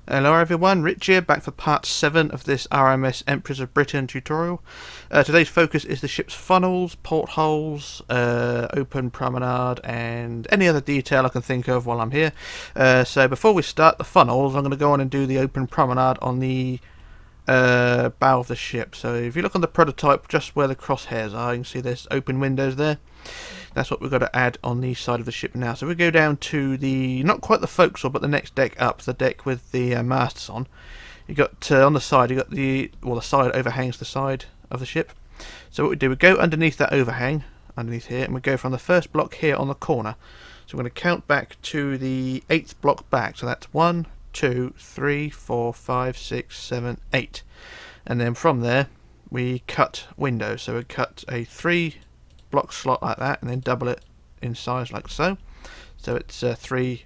Hello everyone, Rich here, back for part 7 of this RMS Empress of Britain tutorial. Today's focus is the ship's funnels, portholes, open promenade and any other detail I can think of while I'm here. So before we start the funnels, I'm going to go on and do the open promenade on the bow of the ship. So if you look on the prototype, just where the crosshairs are, you can see there's open windows there. That's what we've got to add on the side of the ship now. So we go down to the, not quite the forecastle, but the next deck up, the deck with the masts on. You got on the side, you got the side overhangs the side of the ship. So what we do, we go underneath that overhang, underneath here, and we go from the first block here on the corner. So we're going to count back to the 8th block back. So that's 1, 2, 3, 4, 5, 6, 7, 8. And then from there, we cut windows. So we cut a 3 block slot like that, and then double it in size like so. So it's 3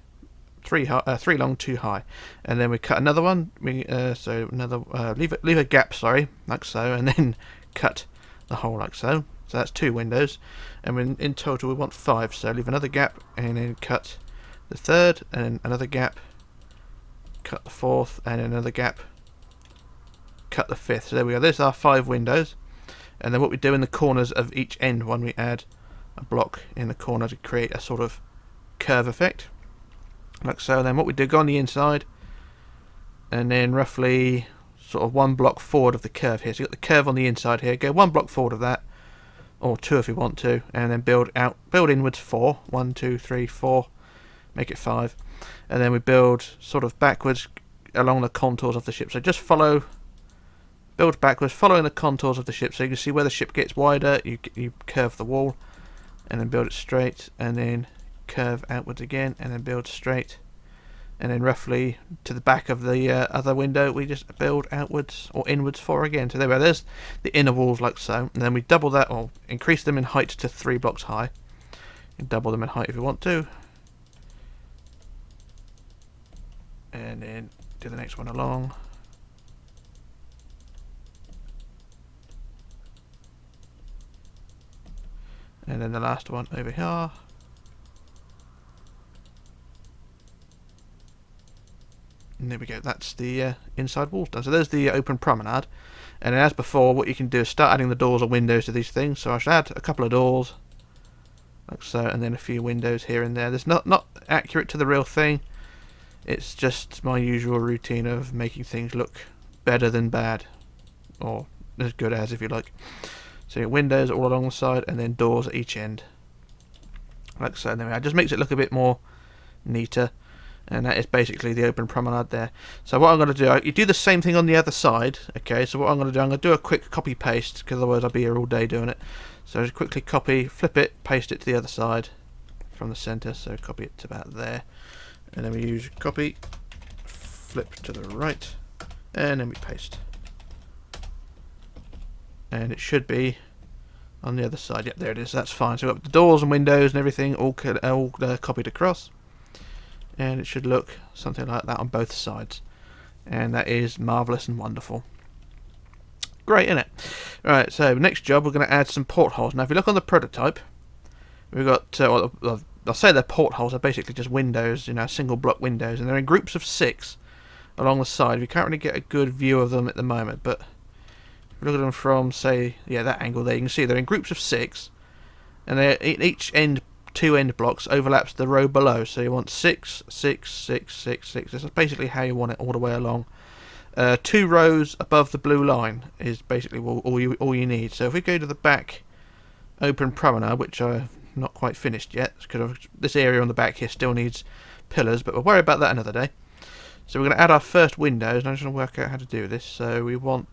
long, 2 high, and then we cut another one. Leave a gap, sorry, like so, and then cut the hole like so. So that's 2 windows, and in total we want 5. So leave another gap, and then cut the 3rd, and then another gap, cut the 4th, and another gap, cut the 5th. So there we go. There's our 5 windows. And then what we do in the corners of each end one, we add a block in the corner to create a sort of curve effect, like so. And then what we do, go on the inside, and then roughly sort of 1 block forward of the curve here. So you've got the curve on the inside here, go 1 block forward of that, or 2 if you want to, and then build inwards 4. 1, 2, 3, 4, make it 5. And then we build sort of backwards along the contours of the ship. So just build backwards, following the contours of the ship. So you can see where the ship gets wider, you curve the wall, and then build it straight, and then curve outwards again, and then build straight, and then roughly to the back of the other window, we just build outwards or inwards 4 again. So there we are. There's the inner walls like so, and then we double that, or increase them in height to 3 blocks high. You can double them in height if you want to, and then do the next one along. And then the last one over here. And there we go, that's the inside walls done. So there's the open promenade. And as before, what you can do is start adding the doors or windows to these things. So I should add a couple of doors, like so, and then a few windows here and there. There's not accurate to the real thing. It's just my usual routine of making things look better than bad. Or as good as, if you like. So windows all along the side, and then doors at each end, like so. Anyway, it just makes it look a bit more neater, and that is basically the open promenade there. So what I'm going to do, you do the same thing on the other side. Okay, so what I'm going to do, I'm going to do a quick copy paste, because otherwise I'll be here all day doing it. So just quickly copy, flip it, paste it to the other side from the center. So copy it to about there, and then we use copy, flip to the right, and then we paste. And it should be on the other side. Yep, there it is. That's fine. So we've got the doors and windows and everything all copied across, and it should look something like that on both sides. And that is marvellous and wonderful. Great, isn't it? Right. So next job, we're going to add some portholes. Now, if you look on the prototype, we've got. I'll say they're portholes. They're basically just windows, single block windows, and they're in groups of 6 along the side. We can't really get a good view of them at the moment, but look at them from, say, that angle there. You can see they're in groups of 6, and they're each end, 2 end blocks overlaps the row below. So you want 6, 6, 6, 6, 6. This is basically how you want it all the way along. 2 rows above the blue line is basically all you need. So if we go to the back open promenade, which I've not quite finished yet, because this area on the back here still needs pillars, but we'll worry about that another day. So we're going to add our first windows, and I'm just going to work out how to do this. So we want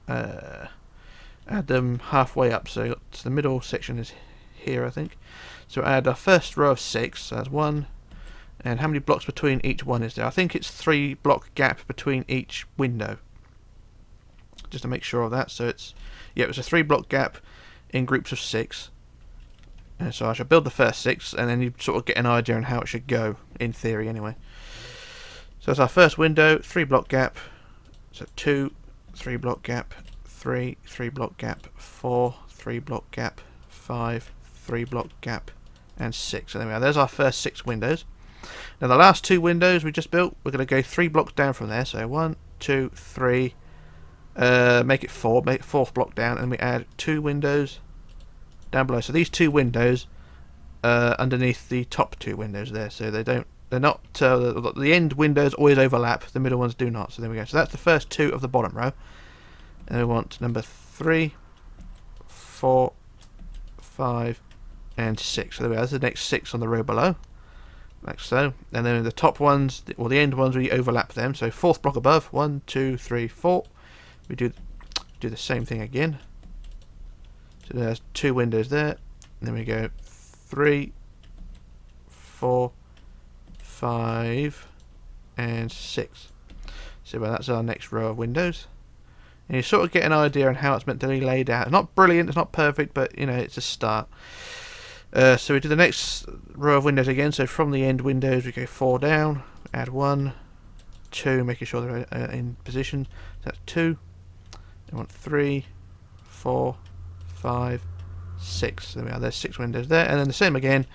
add them halfway up, so the middle section is here, I think. So add our first row of 6, so that's 1, and how many blocks between each one is there? I think it's 3 block gap between each window, just to make sure of that. So it's a 3 block gap in groups of 6, and so I shall build the first 6, and then you sort of get an idea on how it should go, in theory anyway. So that's our first window, 3 block gap, so 2, 3 block gap, 3 block gap, 4 3 block gap, 5 3 block gap, and 6. So there we are. There's our first 6 windows. Now the last 2 windows we just built, we're going to go 3 blocks down from there. So 1, 2, 3. Make it 4. Make it 4th block down, and we add 2 windows down below. So these 2 windows underneath the top 2 windows there. So they're not the end windows always overlap. The middle ones do not. So there we go. So that's the first 2 of the bottom row. And we want number 3, 4, 5, and 6. So there we go. That's the next 6 on the row below, like so. And then the top ones, or the end ones, we overlap them. So 4th block above, 1, 2, 3, 4. We do the same thing again. So there's 2 windows there. And then we go 3, 4, 5, and 6. So well, that's our next row of windows. And you sort of get an idea on how it's meant to be laid out. It's not brilliant, it's not perfect, but you know, it's a start. So we do the next row of windows again. So from the end windows we go 4 down, add 1, 2, making sure they're in position. So that's 2. We want 3, 4, 5, 6. There we are. There's 6 windows there, and then the same again.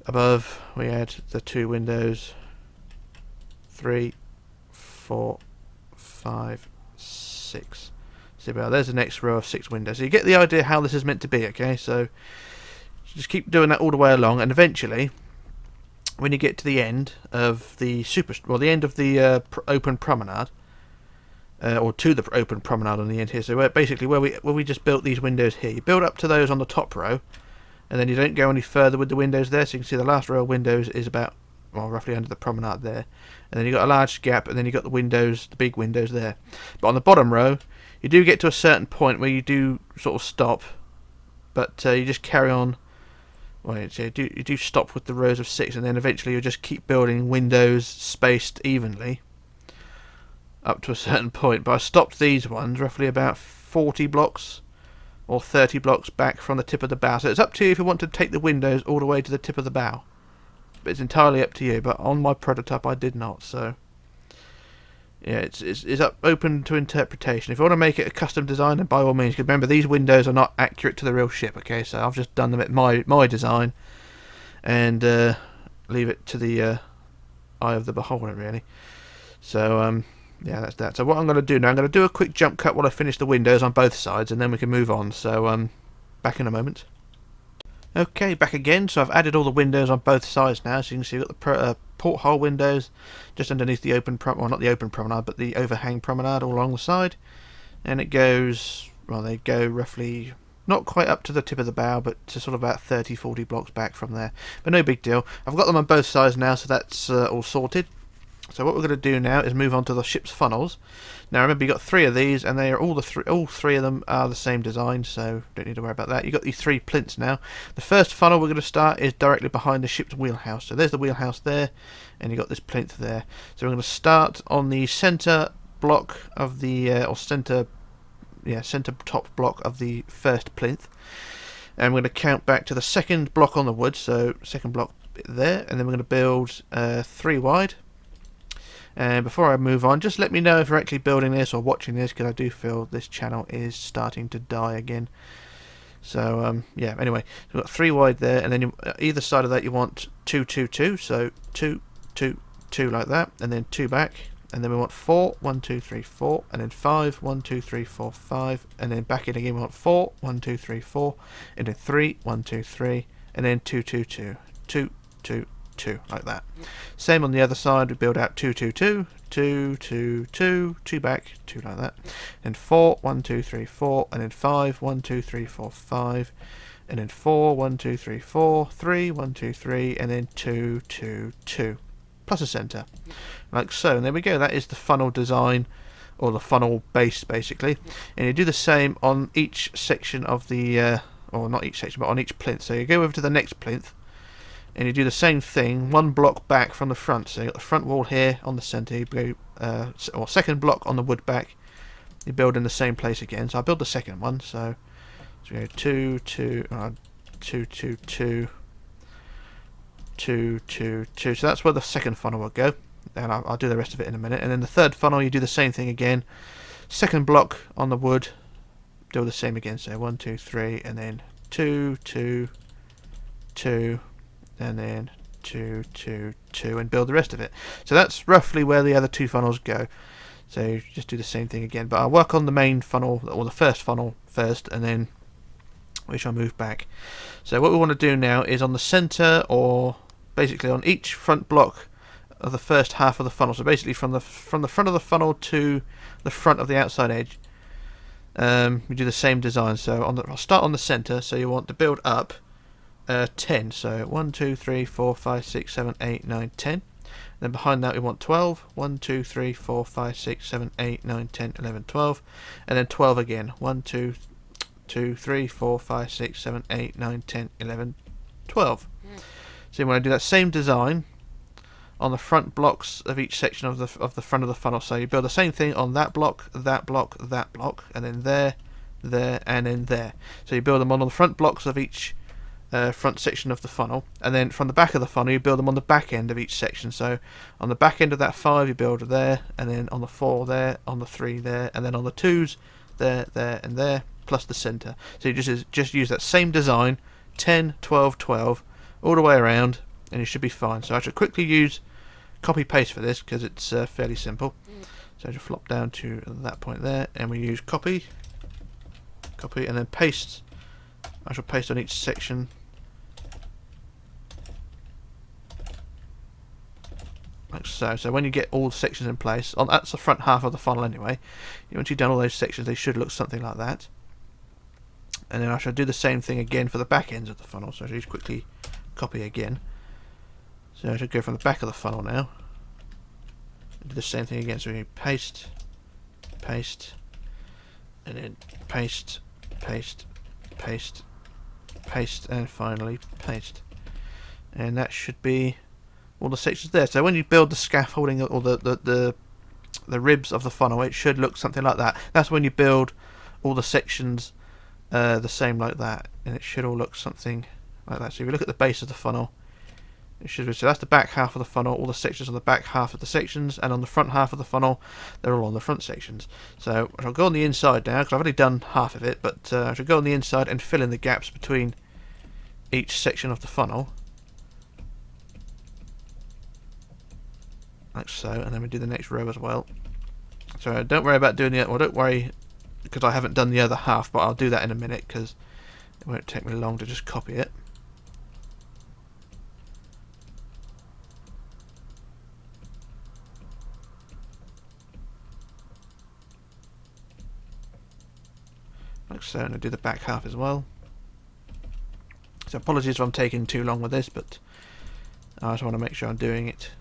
Above we add the 2 windows. 3, 4, 5, 6. So there's the next row of 6 windows. So you get the idea how this is meant to be. Okay, so just keep doing that all the way along, and eventually, when you get to the end of the the end of the open promenade, or to the open promenade on the end here. So where we just built these windows here, you build up to those on the top row, and then you don't go any further with the windows there. So you can see the last row of windows is about, well, roughly under the promenade there, and then you've got a large gap, and then you've got the windows, the big windows there. But on the bottom row, you do get to a certain point where you do sort of stop, but you just carry on. Well, so you do stop with the rows of 6, and then eventually you'll just keep building windows spaced evenly up to a certain point. But I stopped these ones roughly about 40 blocks or 30 blocks back from the tip of the bow. So it's up to you if you want to take the windows all the way to the tip of the bow. But it's entirely up to you. But on my prototype I did not. So yeah, it's open to interpretation. If you want to make it a custom design, then by all means. Because remember, these windows are not accurate to the real ship. Okay, so I've just done them at my design, and leave it to the eye of the beholder, really. So yeah, that's that. So what I'm going to do now, I'm going to do a quick jump cut while I finish the windows on both sides, and then we can move on. So back in a moment. Okay, back again. So I've added all the windows on both sides now. So you can see we've got the porthole windows just underneath the open well, not the open promenade, but the overhang promenade all along the side. And it goes, well, they go roughly not quite up to the tip of the bow, but to sort of about 30-40 blocks back from there. But no big deal. I've got them on both sides now, so that's all sorted. So what we're going to do now is move on to the ship's funnels. Now remember, you've got 3 of these, and they are all 3 of them are the same design, so don't need to worry about that. You've got these 3 plinths now. The first funnel we're going to start is directly behind the ship's wheelhouse. So there's the wheelhouse there, and you've got this plinth there. So we're going to start on the centre block of the centre top block of the first plinth, and we're going to count back to the second block on the wood. So second block there, and then we're going to build 3 wide. And before I move on, just let me know if you're actually building this or watching this, because I do feel this channel is starting to die again. So yeah, anyway, we've got 3 wide there, and then either side of that you want 2, 2, 2, so 2, 2, 2 like that, and then 2 back, and then we want 4, 1, 2, 3, 4, and then 5, 1, 2, 3, 4, 5, and then back in again we want 4, 1, 2, 3, 4, and then 3, 1, 2, 3, and then 2, 2, 2, 2, 2, 2, like that. Same on the other side, we build out 2, 2, 2, 2, 2, 2, 2 back, 2 like that, and 4, 1, 2, 3, 4, and then 5, 1, 2, 3, 4, 5, and then 4, 1, 2, 3, 4, 3, 1, 2, 3, and then 2, 2, 2, plus a centre, like so. And there we go, that is the funnel design, or the funnel base basically. And you do the same on each section of the, or not each section, but on each plinth. So you go over to the next plinth, and you do the same thing 1 block back from the front. So you've got the front wall here on the centre, you go, or second block on the wood back, you build in the same place again. So I build the second one, so we go 2, 2, 2, 2, 2, 2, 2, 2. So that's where the second funnel will go, and I'll do the rest of it in a minute. And then the third funnel, you do the same thing again, second block on the wood, do the same again. So 1, 2, 3, and then 2, 2, 2, and then 2, 2, 2, and build the rest of it. So that's roughly where the other two funnels go. So just do the same thing again, but I'll work on the main funnel, or the first funnel first, and then we shall move back. So what we want to do now is on the center, or basically on each front block of the first half of the funnel, so basically from the front of the funnel to the front of the outside edge, we do the same design. So I'll start on the center, so you want to build up 10, so 1, 2, 3, 4, 5, 6, 7, 8, 9, 10. Then behind that we want 12, 1, 2, 3, 4, 5, 6, 7, 8, 9, 10, 11, 12, and then 12 again, 1, 2, 3, 4, 5, 6, 7, 8, 9, 10, 11, 12. So you want to do that same design on the front blocks of each section of the front of the funnel. So you build the same thing on that block, that block, that block, and then there, and then there. So you build them on the front blocks of each front section of the funnel, and then from the back of the funnel you build them on the back end of each section. So on the back end of that 5 you build there, and then on the 4 there, on the 3 there, and then on the 2s there, and there, plus the center. So you just use that same design, 10, 12, 12, all the way around, and you should be fine. So I should quickly use copy paste for this because it's fairly simple. So I just flop down to that point there, and we use copy, and then paste. I shall paste on each section. Like so. So when you get all the sections in place, that's the front half of the funnel anyway. Once you've done all those sections, they should look something like that. And then I shall do the same thing again for the back ends of the funnel. So I shall just quickly copy again. So I should go from the back of the funnel now. And do the same thing again. So we paste, paste, and then paste, paste, paste, paste, and finally paste. And that should be all the sections there. So when you build the scaffolding or the ribs of the funnel, it should look something like that. That's when you build all the sections the same like that, and it should all look something like that. So if you look at the base of the funnel, it should be, so that's the back half of the funnel, all the sections on the back half of the sections, and on the front half of the funnel they're all on the front sections. So I'll go on the inside now because I've only done half of it, but I should go on the inside and fill in the gaps between each section of the funnel. Like so, and then we do the next row as well. So don't worry about doing the other, well, don't worry because I haven't done the other half, but I'll do that in a minute because it won't take me long to just copy it. Like so, and I'll do the back half as well. So apologies if I'm taking too long with this, but I just want to make sure I'm doing it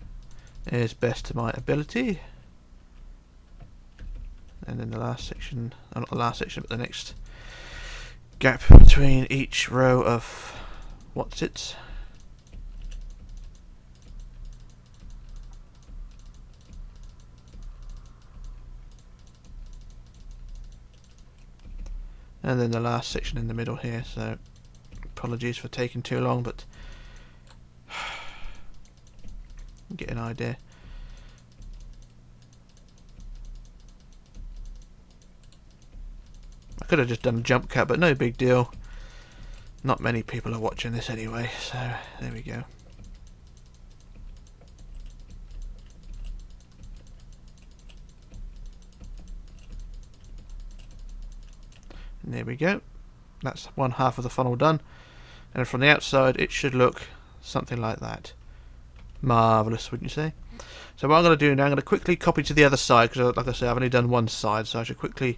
as best to my ability. And then the last section, not the last section, but the next gap between each row of what's it. And then the last section in the middle here. So apologies for taking too long, but get an idea. I could have just done a jump cut, but no big deal. Not many people are watching this anyway, so there we go. And there we go. That's one half of the funnel done. And from the outside it should look something like that. Marvellous, wouldn't you say? So what I'm going to do now, I'm going to quickly copy to the other side, because like I say, I've only done one side, so I should quickly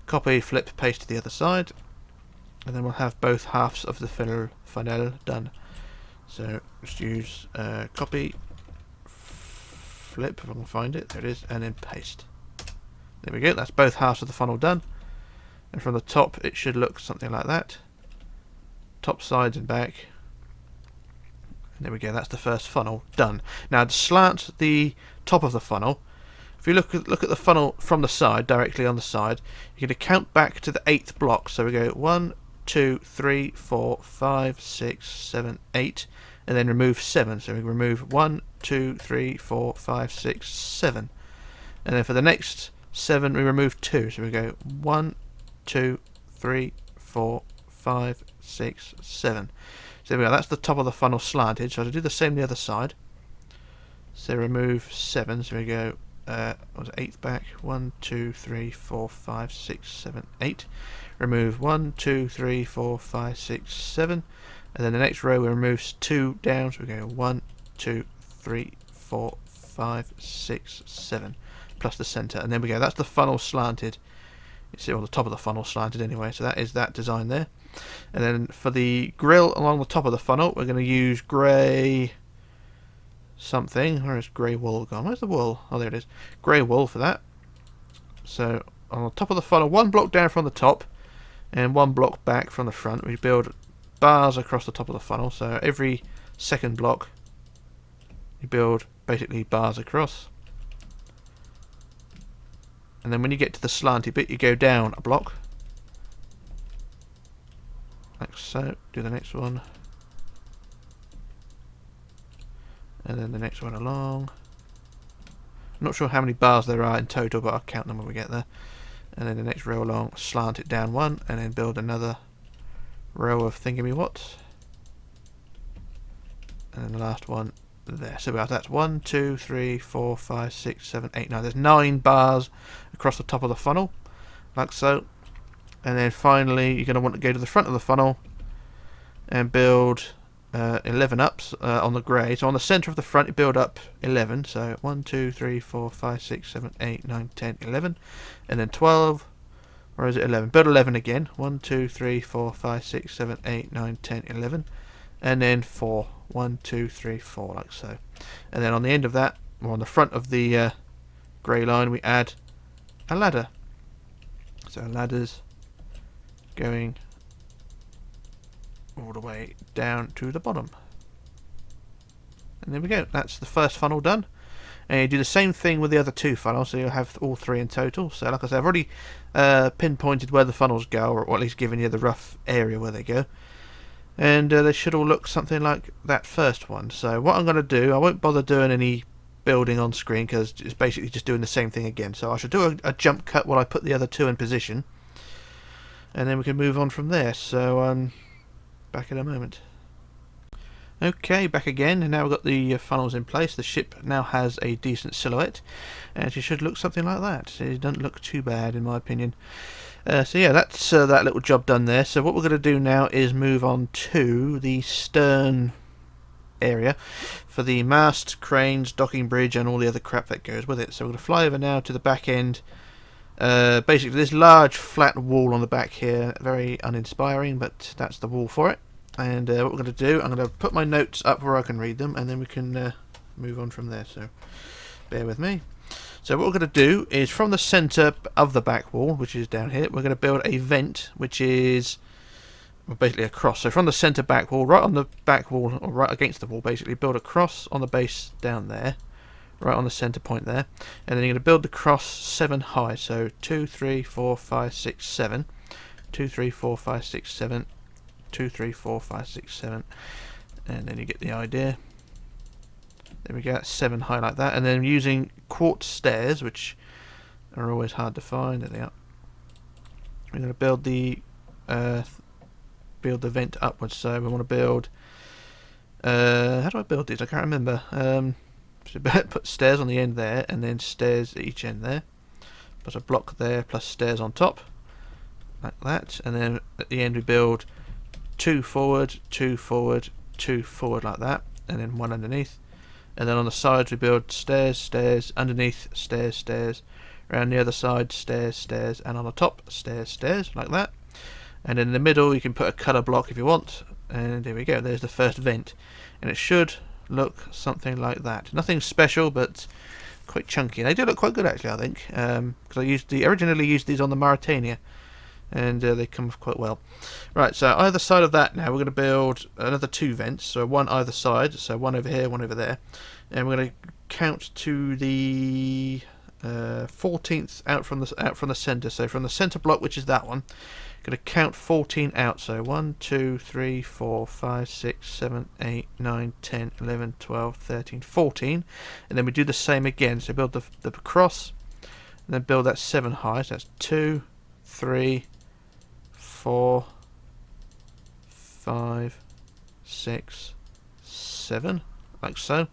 copy, flip, paste to the other side, and then we'll have both halves of the funnel done. So just use copy, flip, if I can find it, there it is, and then paste. There we go, that's both halves of the funnel done. And from the top it should look something like that. Top, sides and back. There we go, that's the first funnel done. Now to slant the top of the funnel, if you look at the funnel from the side, directly on the side, you're going to count back to the 8th block. So we go 1, 2, 3, 4, 5, 6, 7, 8, and then remove 7. So we remove 1, 2, 3, 4, 5, 6, 7. And then for the next 7 we remove 2. So we go 1, 2, 3, 4, 5, 6, 7. So there we go, that's the top of the funnel slanted. So to do the same the other side. So remove 7, so we go what's it, 8th back, 1, 2, 3, 4, 5, 6, 7, 8. Remove 1, 2, 3, 4, 5, 6, 7. And then the next row we remove 2 down, so we go 1, 2, 3, 4, 5, 6, 7, plus the centre. And then we go, that's the funnel slanted. You see, well, the top of the funnel slanted anyway, so that is that design there. And then for the grill along the top of the funnel, we're going to use grey something. Where is grey wool gone? Where's the wool? Oh, there it is. Grey wool for that. So on the top of the funnel, 1 block down from the top and 1 block back from the front, we build bars across the top of the funnel. So every second block you build basically bars across. And then when you get to the slanty bit, you go down a block. Like so. Do the next one. And then the next one along. I'm not sure how many bars there are in total, but I'll count them when we get there. And then the next row along, slant it down 1, and then build another row of thingamywhat. And then the last one there. So that's 1, 2, 3, 4, 5, 6, 7, 8, 9. There's 9 bars across the top of the funnel, like so. And then finally, you're going to want to go to the front of the funnel and build 11 ups on the grey. So on the centre of the front, you build up 11. So 1, 2, 3, 4, 5, 6, 7, 8, 9, 10, 11. And then 12. Or is it 11? Build 11 again. 1, 2, 3, 4, 5, 6, 7, 8, 9, 10, 11. And then 4. 1, 2, 3, 4, like so. And then on the end of that, or on the front of the grey line, we add a ladder. So ladders going all the way down to the bottom. And there we go. That's the first funnel done. And you do the same thing with the other 2 funnels, so you'll have all 3 in total. So like I said, I've already pinpointed where the funnels go, or at least given you the rough area where they go. And they should all look something like that first one. So what I'm going to do, I won't bother doing any building on screen because it's basically just doing the same thing again. So I should do a jump cut while I put the other 2 in position, and then we can move on from there. So back in a moment. Okay, back again, and now we've got the funnels in place. The ship now has a decent silhouette, and it should look something like that. It doesn't look too bad in my opinion. So yeah, that's that little job done there. So what we're going to do now is move on to the stern area for the mast, cranes, docking bridge, and all the other crap that goes with it. So we're going to fly over now to the back end. Basically this large flat wall on the back here, very uninspiring, but that's the wall for it. And what we're going to do, I'm going to put my notes up where I can read them, and then we can move on from there. So bear with me. So what we're going to do is from the centre of the back wall, which is down here, we're going to build a vent, which is basically a cross. So from the centre back wall, right on the back wall, or right against the wall, basically build a cross on the base down there, right on the centre point there. And then you're going to build the cross 7 high. So 2, 3, 4, 5, 6, 7. 2, 3, 4, 5, 6, 7. 2, 3, 4, 5, 6, 7. And then you get the idea. There we go, 7 high like that. And then using quartz stairs, which are always hard to find. There they are. We're going to build the vent upwards. So we want to build. How do I build these? I can't remember. So put stairs on the end there, and then stairs at each end there. Plus a block there, plus stairs on top, like that. And then at the end we build 2 forward, 2 forward, 2 forward, like that, and then 1 underneath. And then on the sides we build stairs, stairs, underneath, stairs, stairs, around the other side, stairs, stairs, and on the top, stairs, stairs, like that. And in the middle you can put a colour block if you want, and there we go, there's the first vent. And it should look something like that. Nothing special, but quite chunky. They do look quite good actually, I think, because I originally used these on the Mauritania, and they come off quite well. Right, so either side of that now we're going to build another 2 vents, so 1 either side, so 1 over here, 1 over there, and we're going to count to the 14th out from the centre. So from the centre block, which is that one, going to count 14 out. So 1, 2, 3, 4, 5, 6, 7, 8, 9, 10, 11, 12, 13, 14, and then we do the same again. So build the cross, and then build that 7 high. So that's 2, 3, 4, 5, 6, 7, like so.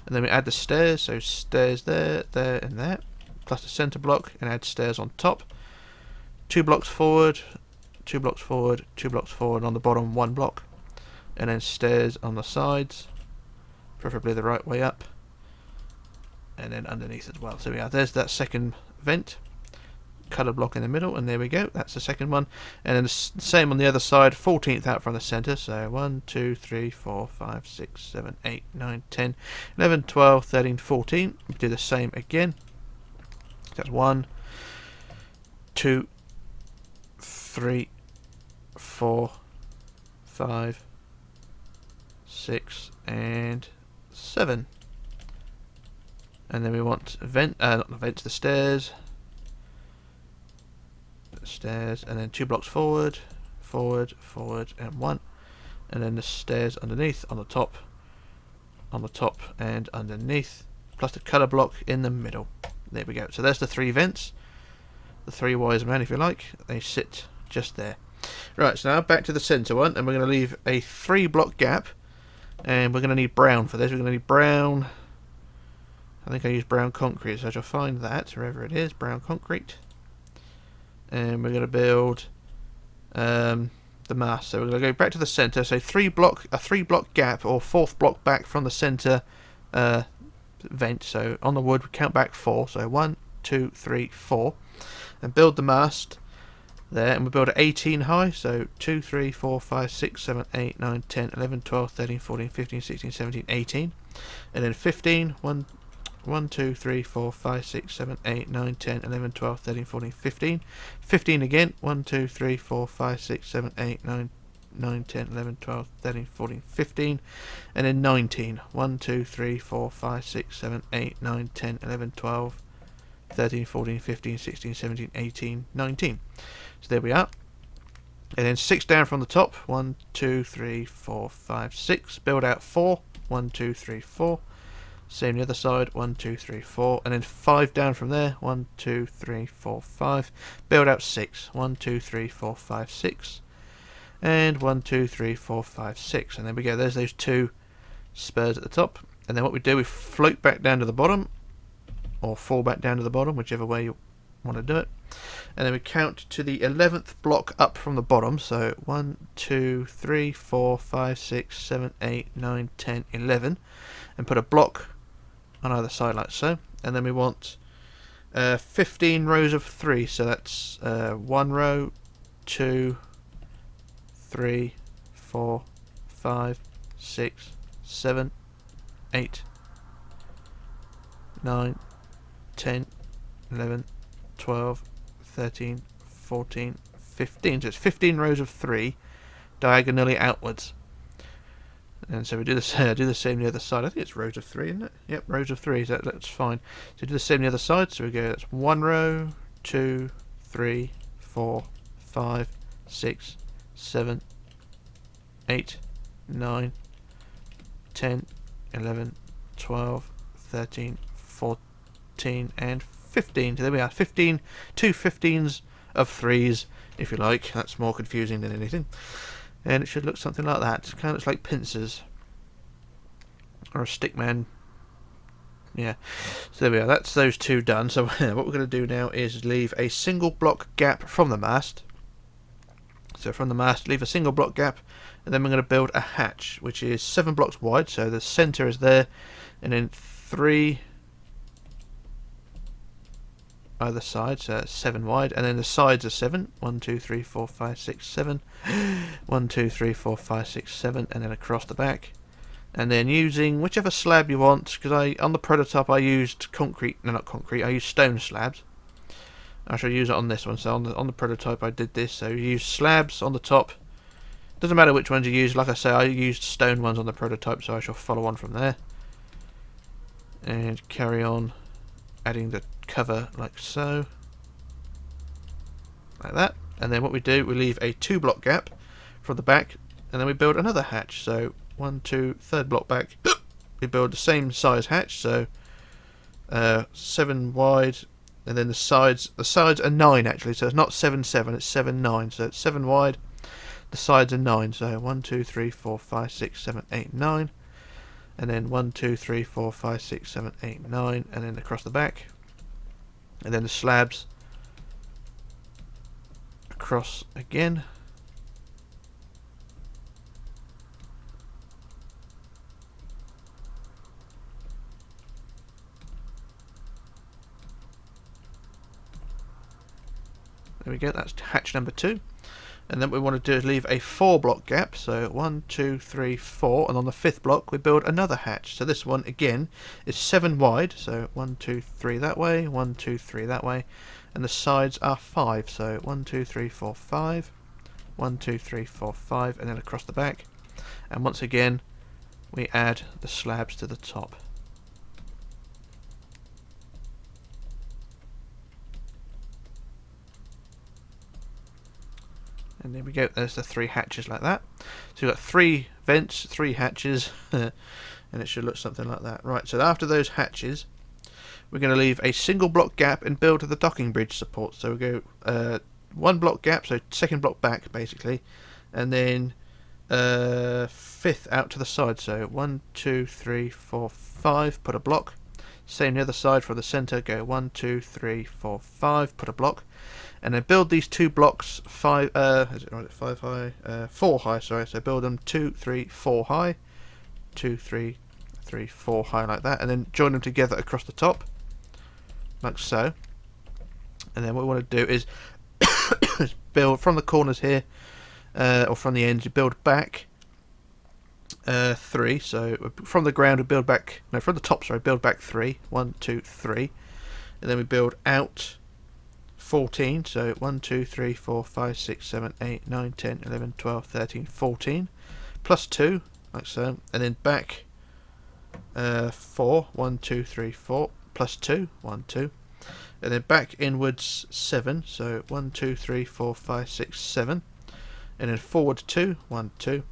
And then we add the stairs, so stairs there, there and there, plus the centre block, and add stairs on top. 2 blocks forward, 2 blocks forward, 2 blocks forward on the bottom, 1 block. And then stairs on the sides, preferably the right way up. And then underneath as well. So yeah, there's that second vent. Colour block in the middle, and there we go, that's the second one. And then the same on the other side, 14th out from the centre, so 1, 2, 3, 4, 5, 6, 7, 8, 9, 10, 11, 12, 13, 14. We do the same again. That's 1, 2, 3, 4, 5, 6, and 7. And then we want not the vents, the stairs. Stairs, and then 2 blocks forward, forward, forward, and 1. And then the stairs underneath, on the top, and underneath, plus the colour block in the middle. There we go. So there's the 3 vents, the 3 wise men, if you like. They sit just there. Right, so now back to the centre one, and we're going to leave a 3 block gap, and we're going to need brown for this. We're going to need brown. I think I used brown concrete, so I shall find that wherever it is. Brown concrete. And we're going to build the mast. So we're going to go back to the centre. So a 3 block gap, or 4th block back from the centre vent. So on the wood we count back 4. So 1, 2, 3, 4, and build the mast there. And we build it 18 high. So 2, 3, 4, 5, 6, 7, 8, 9, 10, 11, 12, 13, 14, 15, 16, 17, 18, and then 15. 1, 2, 3, 4, 5, 6, 7, 8, 9, 10, 11, 12, 13, 14, 15. 15 again. 1, 2, 3, 4, 5, 6, 7, 8, 9, 10, 11, 12, 13, 14, 15. And then 19. 1, 2, 3, 4, 5, 6, 7, 8, 9, 10, 11, 12, 13, 14, 15, 16, 17, 18, 19. So there we are. And then 6 down from the top. 1, 2, 3, 4, 5, 6. Build out 4. 1, 2, 3, 4. Same the other side, 1, 2, 3, 4, and then 5 down from there, 1, 2, 3, 4, 5. Build out 6, 1, 2, 3, 4, 5, 6, and 1, 2, 3, 4, 5, 6, and there we go. There's those 2 spurs at the top, and then what we do, we float back down to the bottom, or fall back down to the bottom, whichever way you want to do it, and then we count to the 11th block up from the bottom. So 1, 2, 3, 4, 5, 6, 7, 8, 9, 10, 11, and put a block on either side like so. And then we want 15 rows of 3, so that's 1 row, 2, 3, 4, 5, 6, 7, 8, 9, 10, 11, 12, 13, 14, 15. So it's 15 rows of 3 diagonally outwards. And so we do the same the other side. I think it's rows of 3, isn't it? Yep, rows of 3. So that's fine. So do the same the other side. So we go, that's 1 row, 2, 3, 4, 5, 6, 7, 8, 9, 10, 11, 12, 13, 14, and 15. So there we are. 15, 2 15s of 3s, if you like. That's more confusing than anything. And it should look something like that. It kind of looks like pincers. Or a stickman. Yeah. So there we are. That's those 2 done. So what we're going to do now is leave a single block gap from the mast. So from the mast, leave a single block gap. And then we're going to build a hatch, which is 7 blocks wide. So the centre is there. And then 3 either side, so that's 7 wide, and then the sides are 7. 1, 2, 3, 4, 5, 6, 7. 1, 2, 3, 4, 5, 6, 7, and then across the back. And then using whichever slab you want, because on the prototype I used I used stone slabs. I shall use it on this one. So on the prototype I did this. So you use slabs on the top. Doesn't matter which ones you use. Like I say, I used stone ones on the prototype, so I shall follow on from there and carry on adding the cover like so, like that. And then what we do, we leave a 2 block gap from the back, and then we build another hatch. So 1, 2, 3rd block back, we build the same size hatch. So 7 wide, and then the sides are 9 actually. So it's not 7 7, it's 7 9. So it's 7 wide, the sides are 9, so 1, 2, 3, 4, 5, 6, 7, 8, 9, and then 1, 2, 3, 4, 5, 6, 7, 8, 9, and then across the back, and then the slabs across again. There we go, that's hatch number 2. And then what we want to do is leave a 4 block gap, so 1, 2, 3, 4, and on the 5th block we build another hatch. So this one again is 7 wide, so 1, 2, 3 that way, 1, 2, 3 that way, and the sides are 5, so 1, 2, 3, 4, 5, 1, 2, 3, 4, 5, and then across the back. And once again we add the slabs to the top. And there we go, there's the 3 hatches like that. So you've got 3 vents, 3 hatches, and it should look something like that. Right, so after those hatches, we're going to leave a single block gap and build to the docking bridge support. So we go 1 block gap, so 2nd block back basically, and then 5th out to the side. So 1, 2, 3, 4, 5, put a block. Same the other side from the centre, go 1, 2, 3, 4, 5, put a block. And then build these 2 blocks 5 high, 4 high, sorry. So build them 2, 3, 4 high, 2, 3, 3, 4 high like that, and then join them together across the top, like so. And then what we want to do is build from the corners here, or from the ends. You build back 3. So from the ground we build back, no, from the top, sorry, build back 3. 1, 2, 3, and then we build out 14, so 1, 2, 3, 4, 5, 6, 7, 8, 9, 10, 11, 12, 13, 14, plus 2, like so, and then back 4, 1, 2, 3, 4, plus 2, 1, 2, and then back inwards 7, so 1, 2, 3, 4, 5, 6, 7, and then forward 2, 1, 2,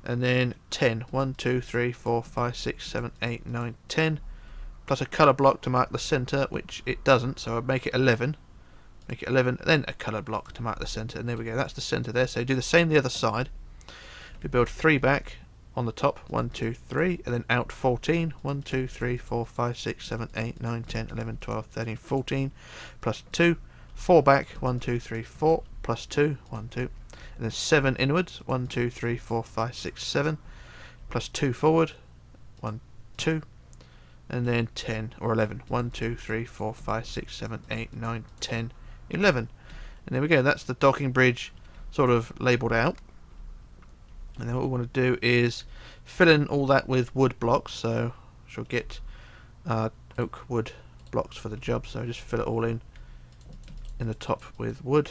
and then 10, 1, 2, 3, 4, 5, 6, 7, 8, 9, 10, plus a colour block to mark the centre, which it doesn't, so I'd make it 11. Make it 11, then a colour block to mark the centre, and there we go, that's the centre there. So do the same the other side. We build 3 back on the top, 1, 2, 3, and then out 14, 1, 2, 3, 4, 5, 6, 7, 8, 9, 10, 11, 12, 13, 14, plus 2, 4 back, 1, 2, 3, 4, plus 2, 1, 2, and then 7 inwards, 1, 2, 3, 4, 5, 6, 7, plus 2 forward, 1, 2, and then 10 or 11, 1, 2, 3, 4, 5, 6, 7, 8, 9, 10, 11, and there we go, that's the docking bridge sort of labelled out. And then what we want to do is fill in all that with wood blocks, so she'll get oak wood blocks for the job, so just fill it all in the top with wood.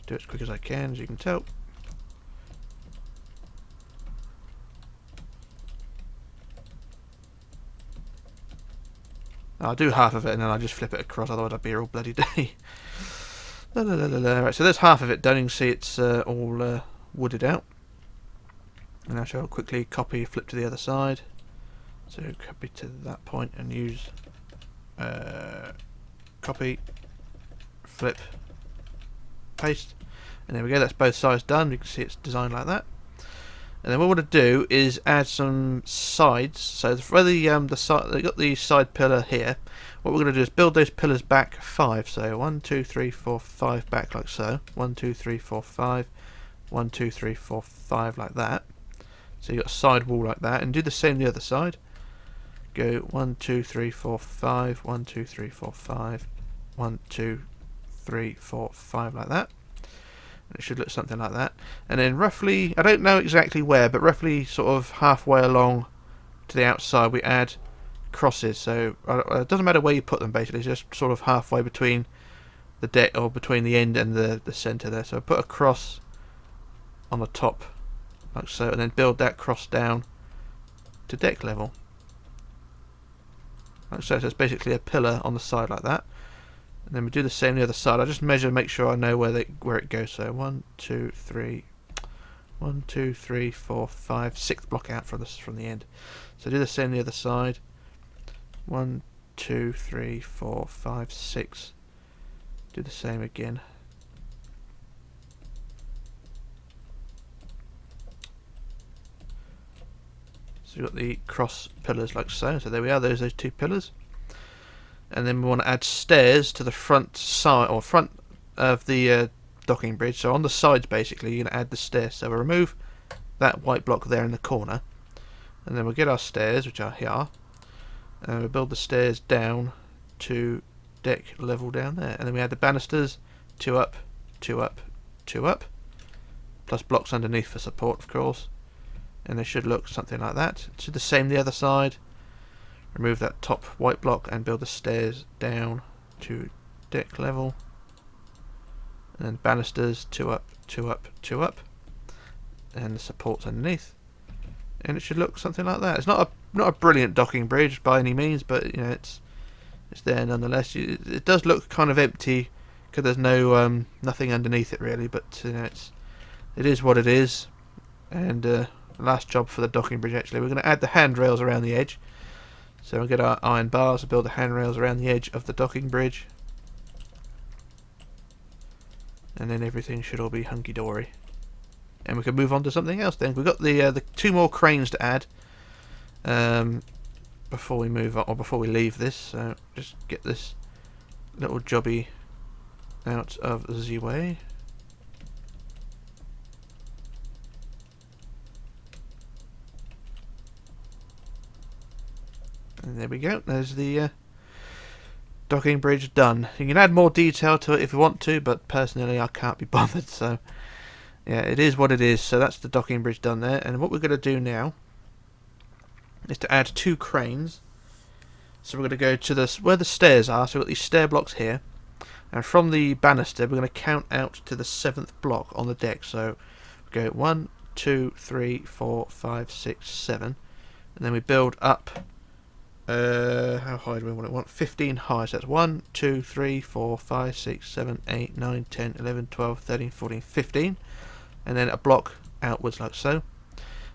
Do it as quick as I can, as you can tell. I'll do half of it and then I'll just flip it across, otherwise I'd be here all bloody day. Right, so there's half of it done. You can see it's all wooded out. And I shall quickly copy, flip to the other side. So copy to that point and use copy, flip, paste. And there we go, that's both sides done. You can see it's designed like that. And then what we want to do is add some sides. So for the side, they got the side pillar here. What we're going to do is build those pillars back 5. So 1, 2, 3, 4, 5 back like so. 1, 2, 3, 4, 5. 1, 2, 3, 4, 5 like that. So you've got a side wall like that. And do the same the other side. Go 1, 2, 3, 4, 5. 1, 2, 3, 4, 5. 1, 2, 3, 4, 5 like that. It should look something like that. And then roughly, I don't know exactly where, but roughly sort of halfway along to the outside we add crosses. So it doesn't matter where you put them, basically, it's just sort of halfway between the deck, or between the end and the centre there. So I put a cross on the top like so, and then build that cross down to deck level like so. So it's basically a pillar on the side like that. And then we do the same on the other side. I just measure, make sure I know where it goes. So 1, 2, 3, 1, 2, 3, 4, 5, 6th block out from the end. So do the same on the other side. 1, 2, 3, 4, 5, 6. Do the same again. So we've got the cross pillars like so. So there we are, those 2 pillars. And then we want to add stairs to the front side, or front of the docking bridge. So on the sides basically you're going to add the stairs. So we'll remove that white block there in the corner. And then we'll get our stairs, which are here. And we'll build the stairs down to deck level down there. And then we add the banisters, 2 up, 2 up, 2 up. Plus blocks underneath for support, of course. And they should look something like that. Do the same the other side. Remove that top white block and build the stairs down to deck level. And then banisters, 2 up, 2 up, 2 up. And the supports underneath. And it should look something like that. It's not a brilliant docking bridge by any means, but you know it's there nonetheless. It does look kind of empty because there's no nothing underneath it really, but you know it is what it is. And last job for the docking bridge actually, we're going to add the handrails around the edge. So we'll get our iron bars and build the handrails around the edge of the docking bridge, and then everything should all be hunky-dory. And we can move on to something else then. We've got the 2 more cranes to add before we move on, or before we leave this. So just get this little jobby out of the way. And there we go. There's the docking bridge done. You can add more detail to it if you want to, but personally I can't be bothered. So yeah, it is what it is. So that's the docking bridge done there. And what we're going to do now is to add 2 cranes. So we're going to go to where the stairs are. So we've got these stair blocks here. And from the banister, we're going to count out to the 7th block on the deck. So we go 1, 2, 3, 4, 5, 6, 7. And then we build up. How high do we want it? We want 15 high. So that's 1, 2, 3, 4, 5, 6, 7, 8, 9, 10, 11, 12, 13, 14, 15. And then a block outwards like so.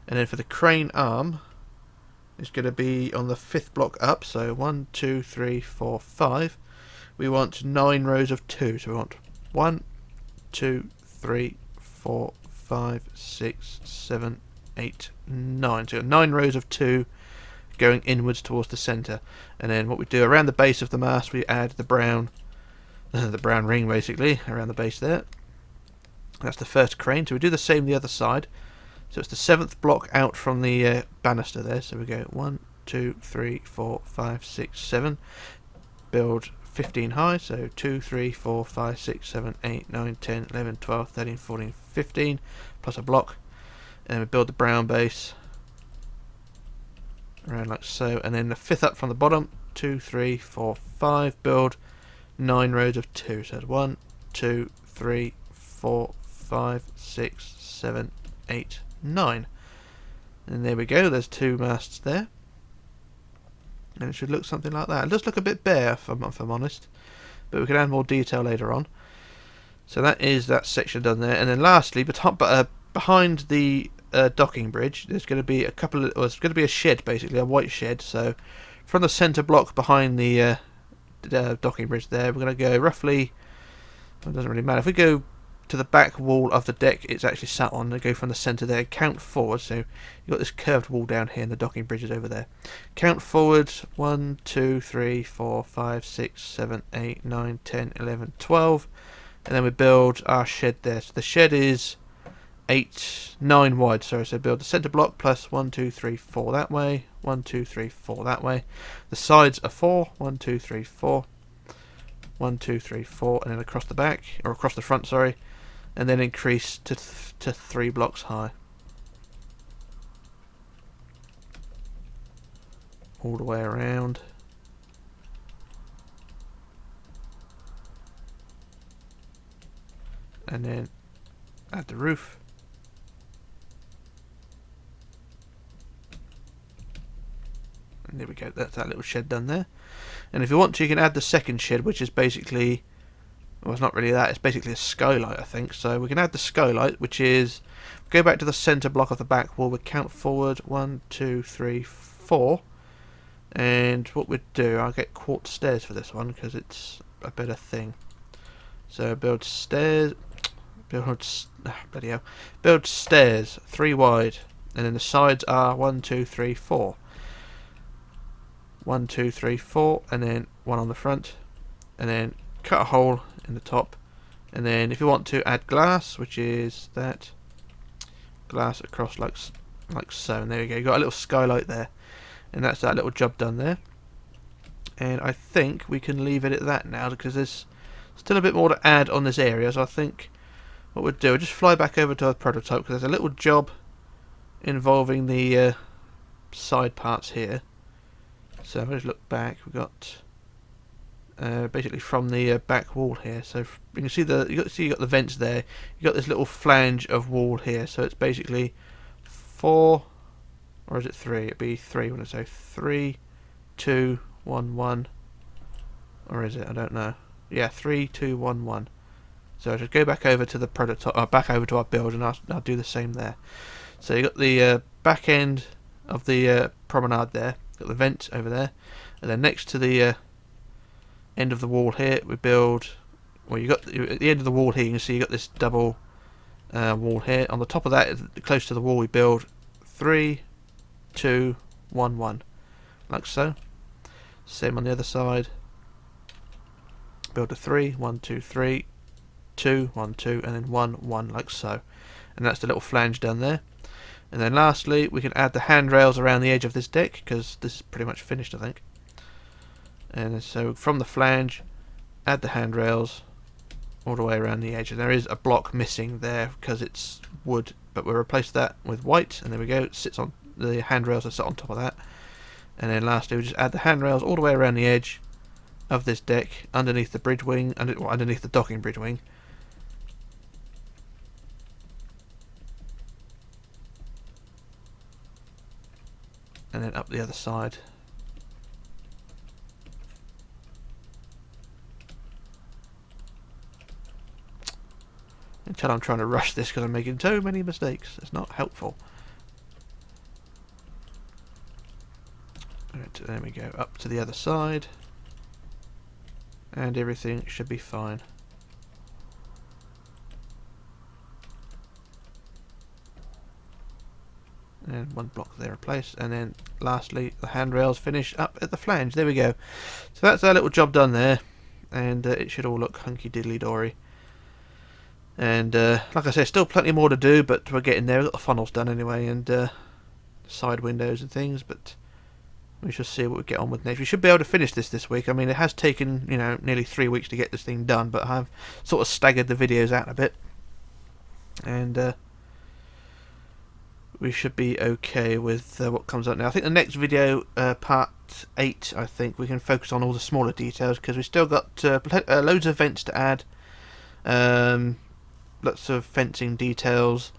And then for the crane arm, it's going to be on the 5th block up. So 1, 2, 3, 4, 5. We want 9 rows of 2. So we want 1, 2, 3, 4, 5, 6, 7, 8, 9. So 9 rows of 2 going inwards towards the centre. And then what we do around the base of the mast, we add the brown ring basically around the base there. That's the first crane. So we do the same the other side. So it's the 7th block out from the banister there. So we go 1, 2, 3, 4, 5, 6, 7. Build 15 high. So 2, 3, 4, 5, 6, 7, 8, 9, 10, 11, 12, 13, 14, 15. Plus a block. And we build the brown base around like so, and then the 5th up from the bottom, 2, 3, 4, 5, build 9 rows of 2. So that's 1, 2, 3, 4, 5, 6, 7, 8, 9. And there we go, there's 2 masts there. And it should look something like that. It does look a bit bare, if I'm honest, but we can add more detail later on. So that is that section done there. And then lastly, behind the docking bridge, there's going to be it's going to be a shed, basically a white shed. So from the centre block behind the docking bridge there, we're going to go roughly, it doesn't really matter, if we go to the back wall of the deck it's actually sat on, and go from the centre there, count forward. So you've got this curved wall down here and the docking bridge is over there. Count forward 1, 2, 3, 4, 5, 6, 7, 8, 9, 10, 11, 12, and then we build our shed there. So the shed is 9 wide, sorry. So build the centre block plus 1, 2, 3, 4 that way, 1, 2, 3, 4 that way. The sides are 4, 1, 2, 3, 4, 1, 2, 3, 4, and then across the back, or across the front, sorry, and then increase to 3 blocks high, all the way around. And then add the roof. And there we go, that's that little shed done there. And if you want to, you can add the second shed, which is basically, well, it's not really that, it's basically a skylight, I think. So we can add the skylight, which is, go back to the centre block of the back wall, we count forward 1, 2, 3, 4, And what we'd do, I'll get quartz stairs for this one because it's a better thing. So build stairs, bloody hell, build stairs 3 wide, and then the sides are 1, 2, 3, 4. 1, 2, 3, 4, and then 1 on the front, and then cut a hole in the top, and then if you want to add glass, which is that glass across like so, and there you go. You got a little skylight there, and that's that little job done there. And I think we can leave it at that now because there's still a bit more to add on this area. So I think what we'll do, we'll just fly back over to our prototype because there's a little job involving the side parts here. So if I just look back, we've got basically from the back wall here. So you can see you got the vents there. You got this little flange of wall here. So it's basically 4, or is it 3? It'd be 3 when I say 3, 2, 1, 1, or is it? I don't know. Yeah, 3, 2, 1, 1. So I just go back over to the prototype, back over to our build, and I'll do the same there. So you got the back end of the promenade there. Got the vent over there, and then next to the end of the wall here, we build. Well, you got at the end of the wall here. You can see you got this double wall here. On the top of that, close to the wall, we build 3, 2, 1, 1, like so. Same on the other side. Build a 3, 1, 2, 3, 2, 1, 2, and then 1, 1, like so. And that's the little flange down there. And then lastly, we can add the handrails around the edge of this deck because this is pretty much finished, I think. And so from the flange, add the handrails all the way around the edge. And there is a block missing there because it's wood, but we'll replace that with white. And there we go. It sits on the handrails that sit on top of that. And then lastly, we just add the handrails all the way around the edge of this deck, underneath the bridge wing, underneath the docking bridge wing. And then up the other side. Until I'm trying to rush this because I'm making so many mistakes. It's not helpful. Right, there we go, up to the other side, and everything should be fine. And one block there replaced, and then lastly the handrails finish up at the flange. There we go. So that's our little job done there, and it should all look hunky diddly dory. And like I say, still plenty more to do, but we're getting there. We've got the funnels done anyway, and side windows and things, but we shall see what we get on with next. We should be able to finish this week. I mean, it has taken, you know, nearly 3 weeks to get this thing done, but I've sort of staggered the videos out a bit, and we should be okay with what comes up now. I think the next video, part 8, I think we can focus on all the smaller details because we've still got loads of vents to add, lots of fencing details,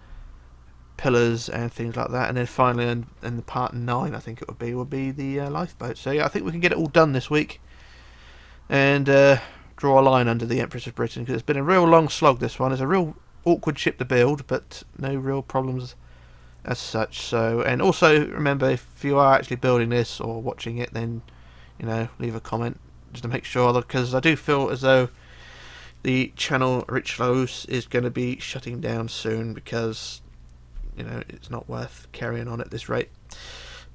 pillars and things like that, and then finally in the part 9 I think it would be the lifeboat. So yeah, I think we can get it all done this week and draw a line under the Empress of Britain because it's been a real long slog, this one. It's a real awkward ship to build, but no real problems as such. So, and also remember, if you are actually building this or watching it, then, you know, leave a comment just to make sure, because I do feel as though the channel Richlarrousse is going to be shutting down soon because, you know, it's not worth carrying on at this rate.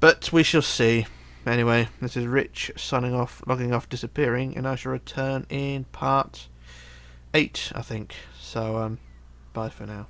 But we shall see. Anyway, this is Rich signing off, logging off, disappearing, and I shall return in part 8, I think. So, bye for now.